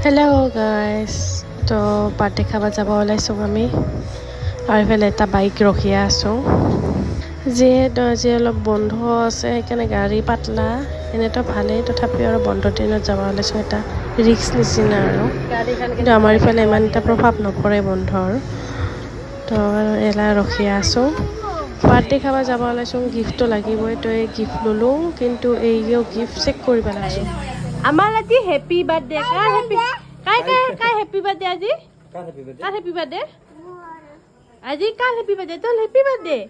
Hello guys, to party khaba jaba olaisu ami aru phele eta bike rokhiya asu je olop bondho ase ekane gari patla ene to bhale tothapi aru bondho dinot jaba olaisu eta risk nisina aru gari khan kintu amar phele iman eta probab nopore bondhor to ela rokhiya asu party khaba jaba olaisu gift to lagiboi to ei gift lulu kintu ei gift check koriba laisu Amal ati happy birthday ka happy kai happy birthday aji ka happy birthday aji ka happy birthday to happy birthday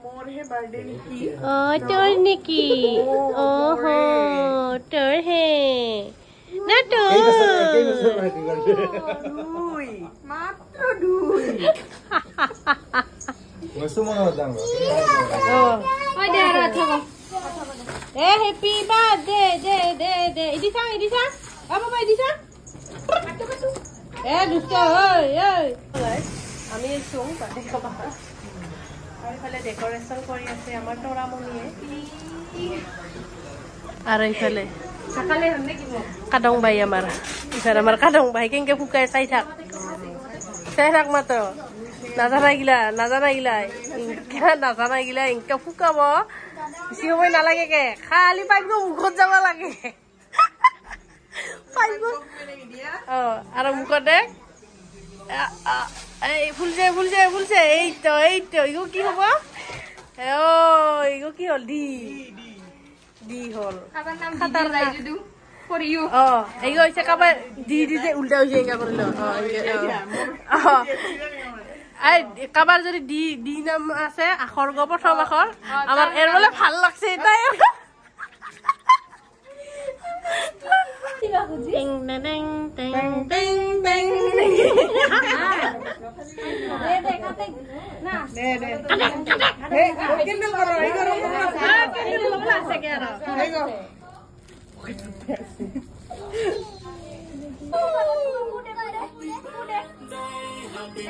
more he birthday niki oh tor niki oh ho tor he na to dui matro dui Wasu mona jang oh oi dera thabo happy birthday de idisa apa idisa dusta oi guys ami song party khaba aru phale decoration kori ase amar tora moniye aru phale sakale honne kibo kadong bai amar isar kadong bai kenke fukai sai thak matro nazana gila inka fukabo Siyo mo nalage ke khali paibo mukhot jaba lage paibo oh ara mukhot dek ei fulse ei to igo ki hobo igo ki hol di hol khatar lai judu for you oh igo ise kaba di je ulta hoye enga korilo oh ai কাবার যদি D নাম আছে আখর গ প্রথম আখর আমার এর বলে ভাল লাগছে তাই টিং টিং টিং টিং টিং দে কাতে না দে হে কেন্ডেল করো এই করো কেন্ডেল বলা আছে কে আর এই গো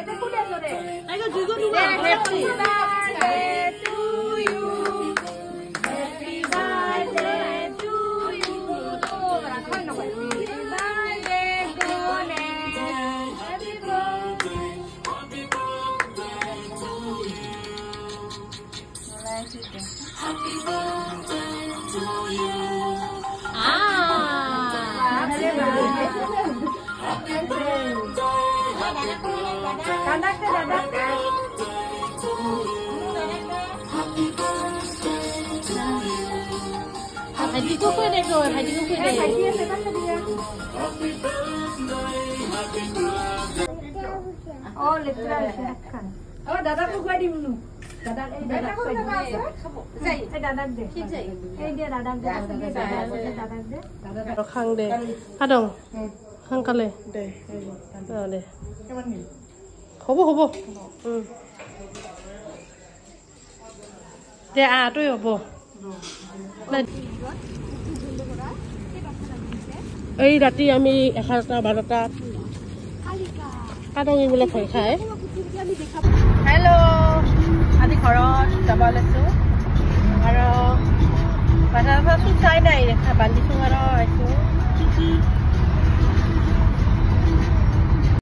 Eta kuda jore. Ayo jugo dulu. Happy birthday to you. Happy birthday to you. Happy birthday Gone. Happy birthday to you. Happy birthday to you. Happy birthday. Dadak. Haji kuku deh kau, haji kuku deh. Haji apa dia? Oh, literal kan. Oh, dadak kuku di mana? Dadak kuku ada. Jai, dadak deh. Jai. Dia dadak deh. Dadak deh. Dadak. Khang deh. Kadang. Khang kale. Deh. Oh deh. Kapan ni? Hobo. দে আটোই হব এই ৰাতি আমি 11টা 12টা কাটঙি বোলে ভয় খায় hello' আজি ঘৰত যাব লৈছো আৰু বাজাৰৰ পৰা চাই নাই দেখা বান্ধিছো আৰু আছো